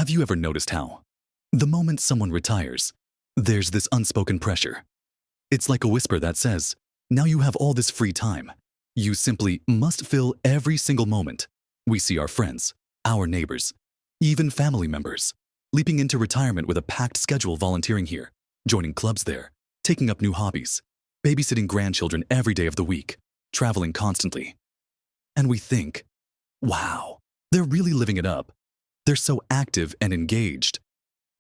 Have you ever noticed how, the moment someone retires, there's this unspoken pressure? It's like a whisper that says, now you have all this free time. You simply must fill every single moment. We see our friends, our neighbors, even family members, leaping into retirement with a packed schedule, volunteering here, joining clubs there, taking up new hobbies, babysitting grandchildren every day of the week, traveling constantly. And we think, wow, they're really living it up. They're so active and engaged.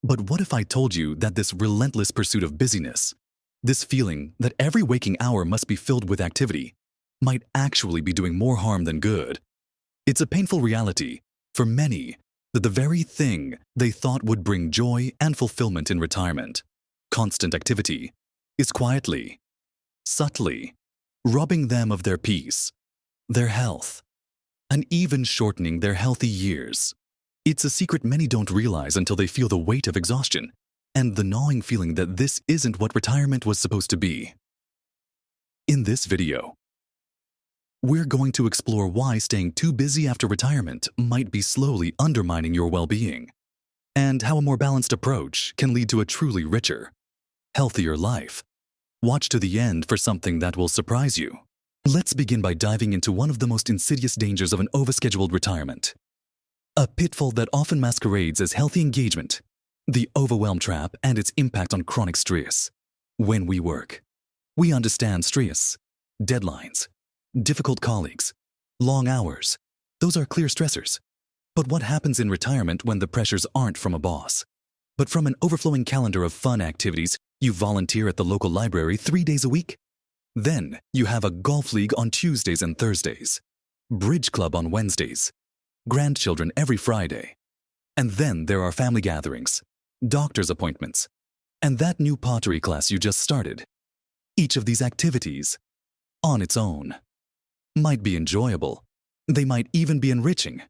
But what if I told you that this relentless pursuit of busyness, this feeling that every waking hour must be filled with activity, might actually be doing more harm than good? It's a painful reality for many that the very thing they thought would bring joy and fulfillment in retirement, constant activity, is quietly, subtly, robbing them of their peace, their health, and even shortening their healthy years. It's a secret many don't realize until they feel the weight of exhaustion and the gnawing feeling that this isn't what retirement was supposed to be. In this video, we're going to explore why staying too busy after retirement might be slowly undermining your well-being, and how a more balanced approach can lead to a truly richer, healthier life. Watch to the end for something that will surprise you. Let's begin by diving into one of the most insidious dangers of an overscheduled retirement. A pitfall that often masquerades as healthy engagement, the overwhelm trap and its impact on chronic stress. When we work, we understand stress, deadlines, difficult colleagues, long hours. Those are clear stressors. But what happens in retirement when the pressures aren't from a boss, but from an overflowing calendar of fun activities? You volunteer at the local library 3 days a week. Then you have a golf league on Tuesdays and Thursdays, bridge club on Wednesdays, grandchildren every Friday. And then there are family gatherings, doctor's appointments, and that new pottery class you just started. Each of these activities, on its own, might be enjoyable. They might even be enriching,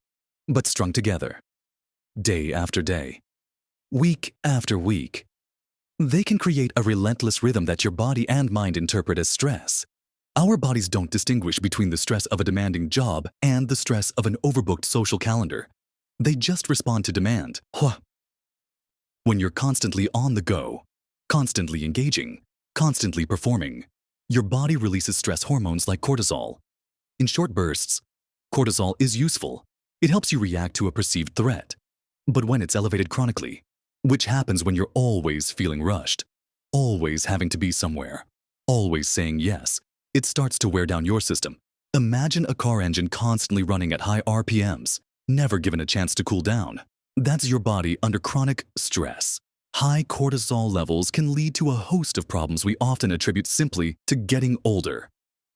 but strung together, day after day, week after week, they can create a relentless rhythm that your body and mind interpret as stress. Our bodies don't distinguish between the stress of a demanding job and the stress of an overbooked social calendar. They just respond to demand. When you're constantly on the go, constantly engaging, constantly performing, your body releases stress hormones like cortisol. In short bursts, cortisol is useful. It helps you react to a perceived threat. But when it's elevated chronically, which happens when you're always feeling rushed, always having to be somewhere, always saying yes, it starts to wear down your system. Imagine a car engine constantly running at high RPMs, never given a chance to cool down. That's your body under chronic stress. High cortisol levels can lead to a host of problems we often attribute simply to getting older.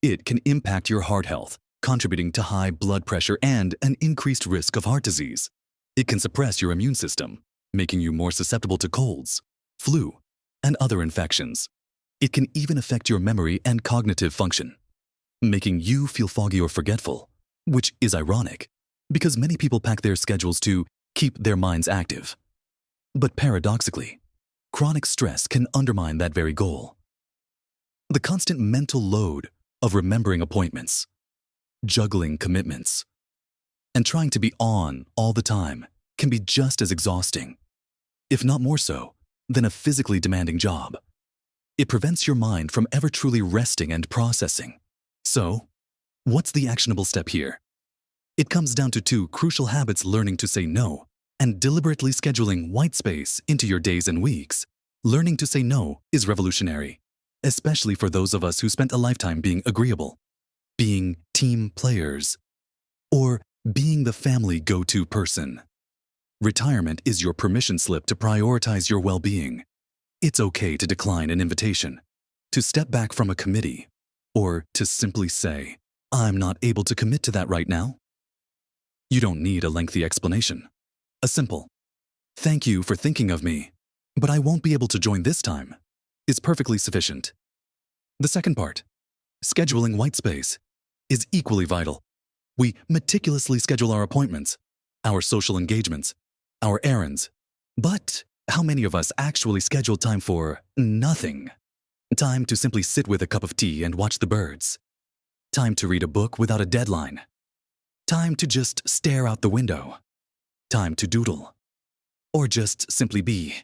It can impact your heart health, contributing to high blood pressure and an increased risk of heart disease. It can suppress your immune system, making you more susceptible to colds, flu, and other infections. It can even affect your memory and cognitive function, making you feel foggy or forgetful, which is ironic because many people pack their schedules to keep their minds active. But paradoxically, chronic stress can undermine that very goal. The constant mental load of remembering appointments, juggling commitments, and trying to be on all the time can be just as exhausting, if not more so, than a physically demanding job. It prevents your mind from ever truly resting and processing. So, what's the actionable step here? It comes down to two crucial habits: learning to say no and deliberately scheduling white space into your days and weeks. Learning to say no is revolutionary, especially for those of us who spent a lifetime being agreeable, being team players, or being the family go-to person. Retirement is your permission slip to prioritize your well-being. It's okay to decline an invitation, to step back from a committee, or to simply say, "I'm not able to commit to that right now." You don't need a lengthy explanation. A simple, "Thank you for thinking of me, but I won't be able to join this time," is perfectly sufficient. The second part, scheduling white space, is equally vital. We meticulously schedule our appointments, our social engagements, our errands. But how many of us actually schedule time for nothing? Time to simply sit with a cup of tea and watch the birds. Time to read a book without a deadline. Time to just stare out the window. Time to doodle. or just simply be.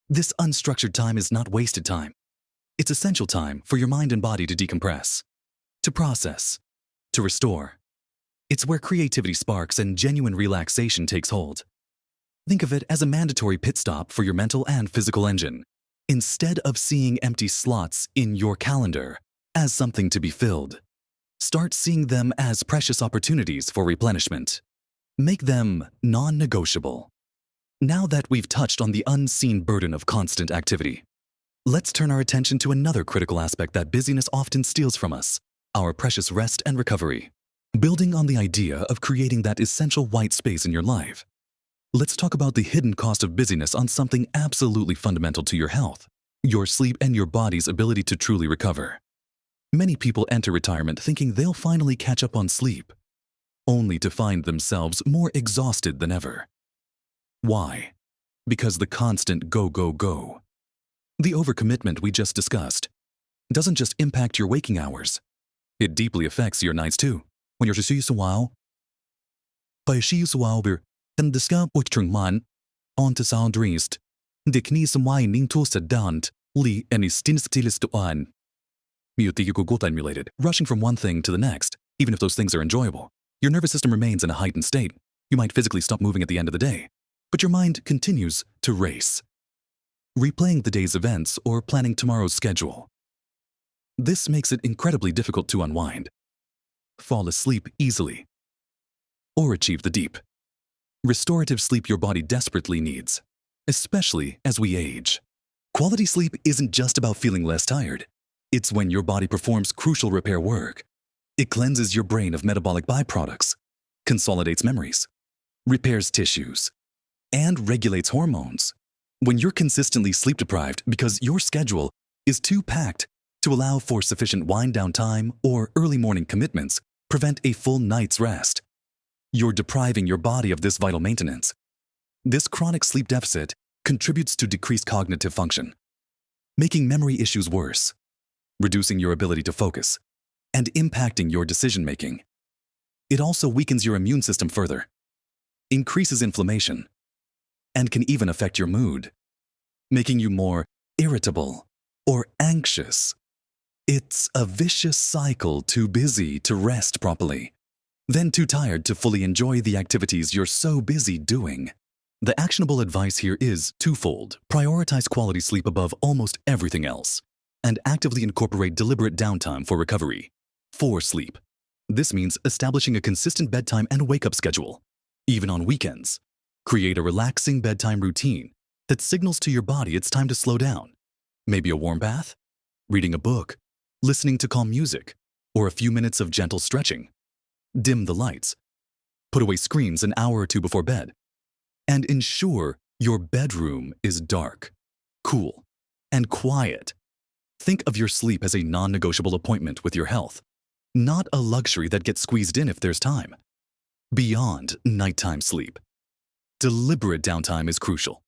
This unstructured time is not wasted time. It's essential time for your mind and body to decompress, to process, to restore. It's where creativity sparks and genuine relaxation takes hold. Think of it as a mandatory pit stop for your mental and physical engine. Instead of seeing empty slots in your calendar as something to be filled, start seeing them as precious opportunities for replenishment. Make them non-negotiable. Now that we've touched on the unseen burden of constant activity, let's turn our attention to another critical aspect that busyness often steals from us: our precious rest and recovery. Building on the idea of creating that essential white space in your life, let's talk about the hidden cost of busyness on something absolutely fundamental to your health: your sleep and your body's ability to truly recover. Many people enter retirement thinking they'll finally catch up on sleep, only to find themselves more exhausted than ever. Why? Because the constant go, go, go, the overcommitment we just discussed, doesn't just impact your waking hours. It deeply affects your nights too. When you're just a while, by she while we're and discover what turn man on to sound dressed, the knees and winding to sit down, Lee and his stilist to on. Emulated, rushing from one thing to the next, even if those things are enjoyable. Your nervous system remains in a heightened state. You might physically stop moving at the end of the day, but your mind continues to race, replaying the day's events or planning tomorrow's schedule. This makes it incredibly difficult to unwind, fall asleep easily, or achieve the deep, restorative sleep your body desperately needs, especially as we age. Quality sleep isn't just about feeling less tired. It's when your body performs crucial repair work. It cleanses your brain of metabolic byproducts, consolidates memories, repairs tissues, and regulates hormones. When you're consistently sleep deprived because your schedule is too packed to allow for sufficient wind-down time or early morning commitments prevent a full night's rest, you're depriving your body of this vital maintenance. This chronic sleep deficit contributes to decreased cognitive function, making memory issues worse, reducing your ability to focus, and impacting your decision-making. It also weakens your immune system further, increases inflammation, and can even affect your mood, making you more irritable or anxious. It's a vicious cycle: too busy to rest properly, then too tired to fully enjoy the activities you're so busy doing. The actionable advice here is twofold. Prioritize quality sleep above almost everything else, and actively incorporate deliberate downtime for recovery. For sleep, this means establishing a consistent bedtime and wake-up schedule, even on weekends. Create a relaxing bedtime routine that signals to your body it's time to slow down. Maybe a warm bath, reading a book, listening to calm music, or a few minutes of gentle stretching. Dim the lights. Put away screens an hour or two before bed. And ensure your bedroom is dark, cool, and quiet. Think of your sleep as a non-negotiable appointment with your health, not a luxury that gets squeezed in if there's time. Beyond nighttime sleep, deliberate downtime is crucial.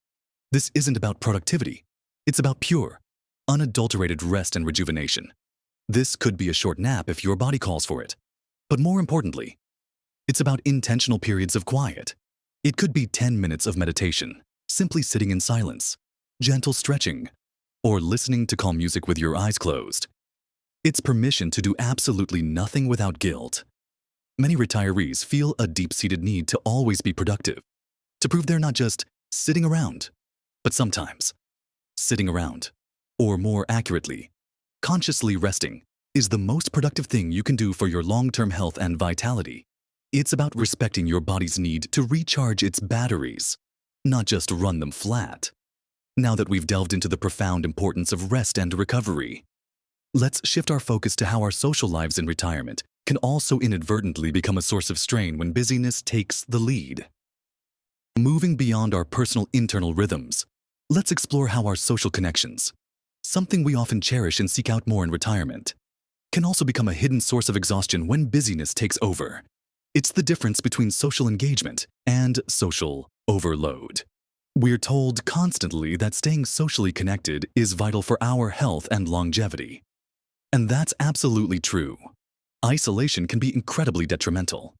This isn't about productivity. It's about pure, unadulterated rest and rejuvenation. This could be a short nap if your body calls for it. But more importantly, it's about intentional periods of quiet. It could be 10 minutes of meditation, simply sitting in silence, gentle stretching, or listening to calm music with your eyes closed. It's permission to do absolutely nothing without guilt. Many retirees feel a deep-seated need to always be productive, to prove they're not just sitting around, but sometimes sitting around, or more accurately, consciously resting, is the most productive thing you can do for your long-term health and vitality. It's about respecting your body's need to recharge its batteries, not just run them flat. Now that we've delved into the profound importance of rest and recovery, let's shift our focus to how our social lives in retirement can also inadvertently become a source of strain when busyness takes the lead. Moving beyond our personal internal rhythms, let's explore how our social connections, something we often cherish and seek out more in retirement, can also become a hidden source of exhaustion when busyness takes over. It's the difference between social engagement and social overload. We're told constantly that staying socially connected is vital for our health and longevity. And that's absolutely true. Isolation can be incredibly detrimental.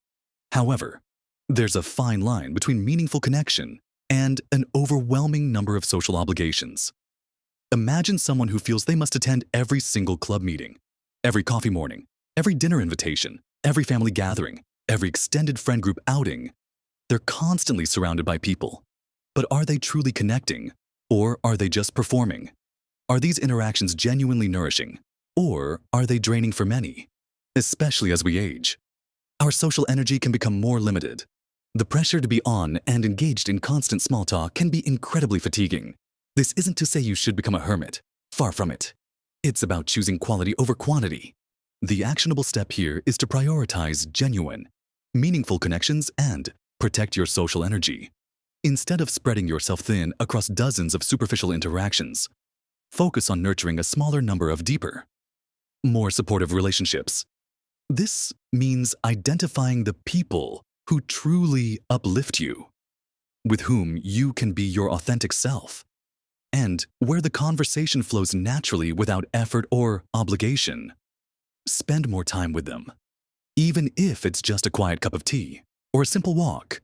However, there's a fine line between meaningful connection and an overwhelming number of social obligations. Imagine someone who feels they must attend every single club meeting, every coffee morning, every dinner invitation, every family gathering, every extended friend group outing. They're constantly surrounded by people. But are they truly connecting, or are they just performing? Are these interactions genuinely nourishing, or are they draining for many? Especially as we age, our social energy can become more limited. The pressure to be on and engaged in constant small talk can be incredibly fatiguing. This isn't to say you should become a hermit. Far from it. It's about choosing quality over quantity. The actionable step here is to prioritize genuine, meaningful connections and protect your social energy. Instead of spreading yourself thin across dozens of superficial interactions, focus on nurturing a smaller number of deeper, more supportive relationships. This means identifying the people who truly uplift you, with whom you can be your authentic self, and where the conversation flows naturally without effort or obligation. Spend more time with them, even if it's just a quiet cup of tea or a simple walk.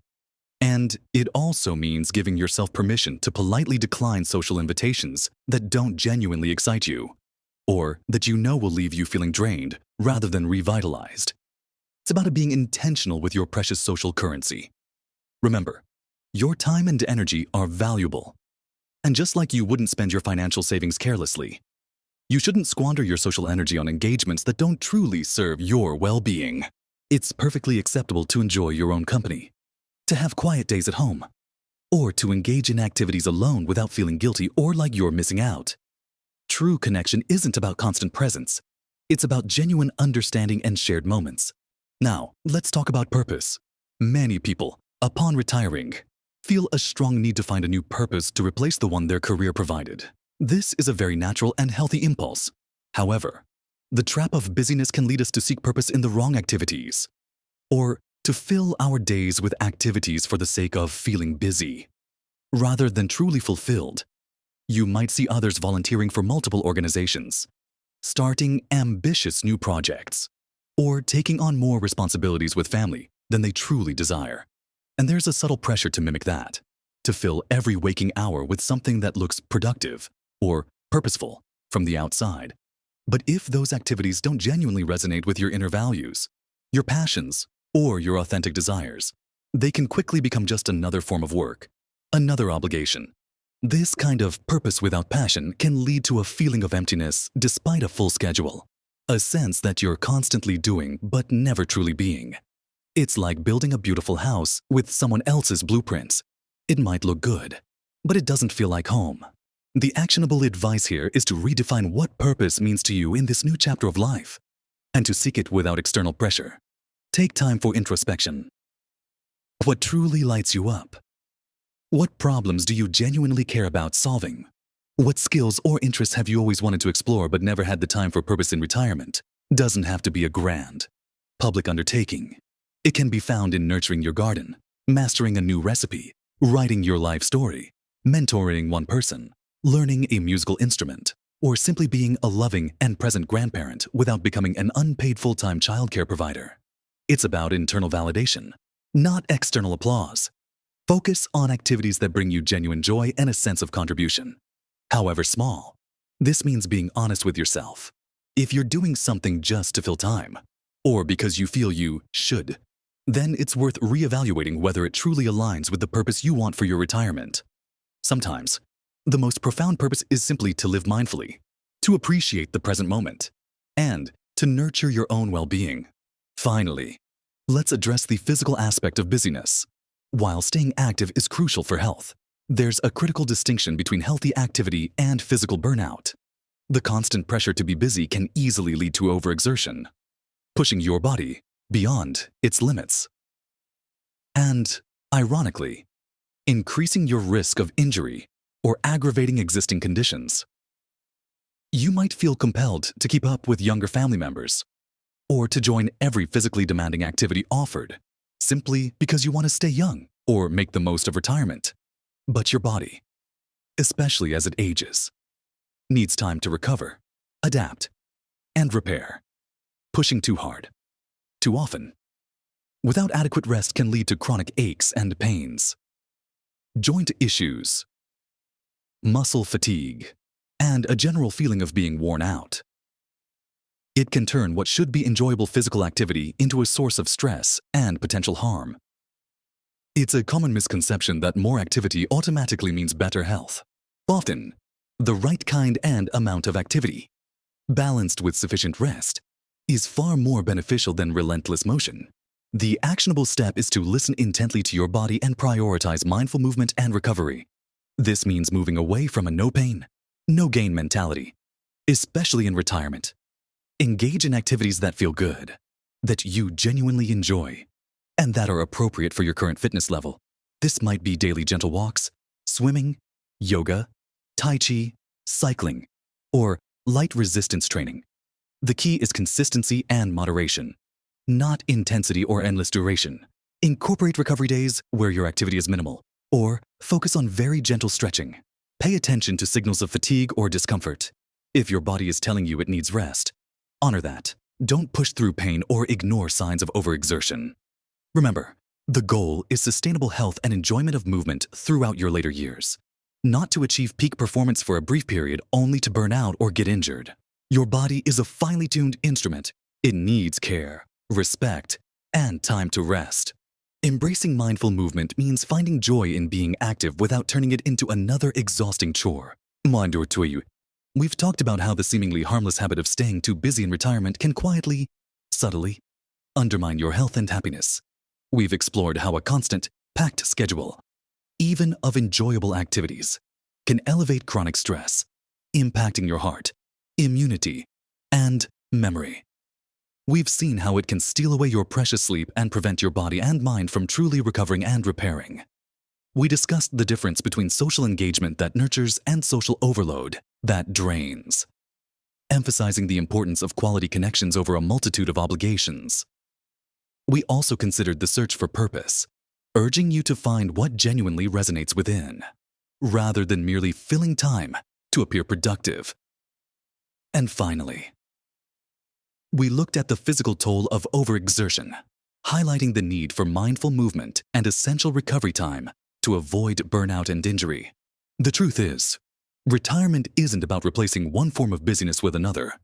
And it also means giving yourself permission to politely decline social invitations that don't genuinely excite you, or that you know will leave you feeling drained rather than revitalized. It's about being intentional with your precious social currency. Remember, your time and energy are valuable. And just like you wouldn't spend your financial savings carelessly, you shouldn't squander your social energy on engagements that don't truly serve your well-being. It's perfectly acceptable to enjoy your own company, to have quiet days at home, or to engage in activities alone without feeling guilty or like you're missing out. True connection isn't about constant presence. It's about genuine understanding and shared moments. Now, let's talk about purpose. Many people, upon retiring, feel a strong need to find a new purpose to replace the one their career provided. This is a very natural and healthy impulse. However, the trap of busyness can lead us to seek purpose in the wrong activities, or to fill our days with activities for the sake of feeling busy. Rather than truly fulfilled, you might see others volunteering for multiple organizations, starting ambitious new projects, or taking on more responsibilities with family than they truly desire. And there's a subtle pressure to mimic that, to fill every waking hour with something that looks productive or purposeful from the outside. But if those activities don't genuinely resonate with your inner values, your passions, or your authentic desires, they can quickly become just another form of work, another obligation. This kind of purpose without passion can lead to a feeling of emptiness despite a full schedule, a sense that you're constantly doing but never truly being. It's like building a beautiful house with someone else's blueprints. It might look good, but it doesn't feel like home. The actionable advice here is to redefine what purpose means to you in this new chapter of life, and to seek it without external pressure. Take time for introspection. What truly lights you up? What problems do you genuinely care about solving? What skills or interests have you always wanted to explore but never had the time for purpose in retirement? Doesn't have to be a grand, public undertaking. It can be found in nurturing your garden, mastering a new recipe, writing your life story, mentoring one person, learning a musical instrument, or simply being a loving and present grandparent without becoming an unpaid full-time childcare provider. It's about internal validation, not external applause. Focus on activities that bring you genuine joy and a sense of contribution, however small. This means being honest with yourself. If you're doing something just to fill time, or because you feel you should, then it's worth reevaluating whether it truly aligns with the purpose you want for your retirement. Sometimes, the most profound purpose is simply to live mindfully, to appreciate the present moment, and to nurture your own well-being. Finally, let's address the physical aspect of busyness. While staying active is crucial for health, there's a critical distinction between healthy activity and physical burnout. The constant pressure to be busy can easily lead to overexertion, pushing your body beyond its limits. And, ironically, increasing your risk of injury or aggravating existing conditions. You might feel compelled to keep up with younger family members, or to join every physically demanding activity offered, simply because you want to stay young or make the most of retirement. But your body, especially as it ages, needs time to recover, adapt, and repair. Pushing too hard, too often, without adequate rest can lead to chronic aches and pains. joint issues, muscle fatigue, and a general feeling of being worn out. It can turn what should be enjoyable physical activity into a source of stress and potential harm. It's a common misconception that more activity automatically means better health. Often, the right kind and amount of activity, balanced with sufficient rest, is far more beneficial than relentless motion. The actionable step is to listen intently to your body and prioritize mindful movement and recovery. This means moving away from a no pain, no gain mentality, especially in retirement. Engage in activities that feel good, that you genuinely enjoy, and that are appropriate for your current fitness level. This might be daily gentle walks, swimming, yoga, tai chi, cycling, or light resistance training. The key is consistency and moderation, not intensity or endless duration. Incorporate recovery days where your activity is minimal, or focus on very gentle stretching. Pay attention to signals of fatigue or discomfort. If your body is telling you it needs rest, honor that. Don't push through pain or ignore signs of overexertion. Remember, the goal is sustainable health and enjoyment of movement throughout your later years, not to achieve peak performance for a brief period only to burn out or get injured. Your body is a finely tuned instrument. It needs care, respect, and time to rest. Embracing mindful movement means finding joy in being active without turning it into another exhausting chore. We've talked about how the seemingly harmless habit of staying too busy in retirement can quietly, subtly, undermine your health and happiness. We've explored how a constant, packed schedule, even of enjoyable activities, can elevate chronic stress, impacting your heart, immunity, and memory. We've seen how it can steal away your precious sleep and prevent your body and mind from truly recovering and repairing. We discussed the difference between social engagement that nurtures and social overload that drains, emphasizing the importance of quality connections over a multitude of obligations. We also considered the search for purpose, urging you to find what genuinely resonates within, rather than merely filling time to appear productive. And finally, we looked at the physical toll of overexertion, highlighting the need for mindful movement and essential recovery time to avoid burnout and injury. The truth is, retirement isn't about replacing one form of busyness with another.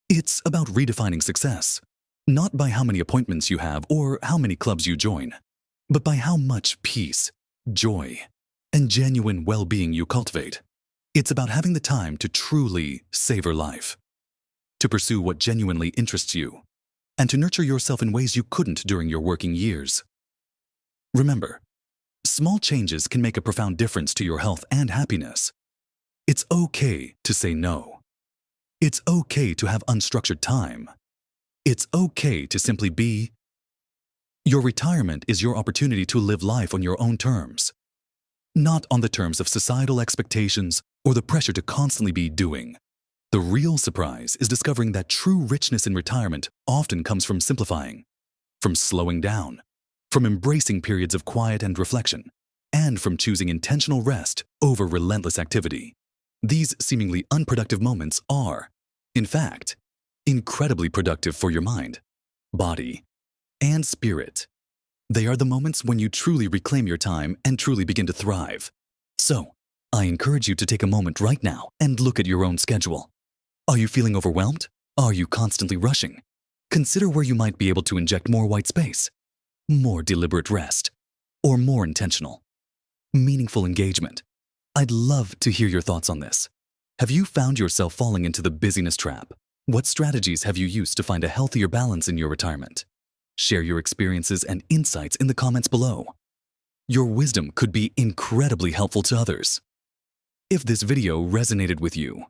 It's about redefining success, not by how many appointments you have or how many clubs you join, but by how much peace, joy, and genuine well-being you cultivate. It's about having the time to truly savor life, to pursue what genuinely interests you, and to nurture yourself in ways you couldn't during your working years. Remember, small changes can make a profound difference to your health and happiness. It's okay to say no. It's okay to have unstructured time. It's okay to simply be. Your retirement is your opportunity to live life on your own terms, not on the terms of societal expectations or the pressure to constantly be doing. The real surprise is discovering that true richness in retirement often comes from simplifying, from slowing down, from embracing periods of quiet and reflection, and from choosing intentional rest over relentless activity. These seemingly unproductive moments are, in fact, incredibly productive for your mind, body, and spirit. They are the moments when you truly reclaim your time and truly begin to thrive. So, I encourage you to take a moment right now and look at your own schedule. Are you feeling overwhelmed? Are you constantly rushing? Consider where you might be able to inject more white space, more deliberate rest, or more intentional, meaningful engagement. I'd love to hear your thoughts on this. Have you found yourself falling into the busyness trap? What strategies have you used to find a healthier balance in your retirement? Share your experiences and insights in the comments below. Your wisdom could be incredibly helpful to others. If this video resonated with you,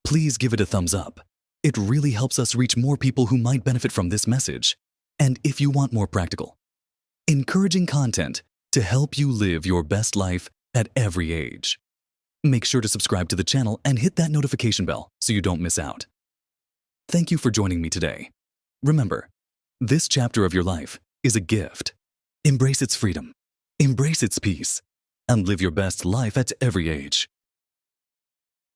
please give it a thumbs up. It really helps us reach more people who might benefit from this message. And if you want more practical, encouraging content to help you live your best life at every age, make sure to subscribe to the channel and hit that notification bell so you don't miss out. Thank you for joining me today. Remember, this chapter of your life is a gift. Embrace its freedom, embrace its peace, and live your best life at every age.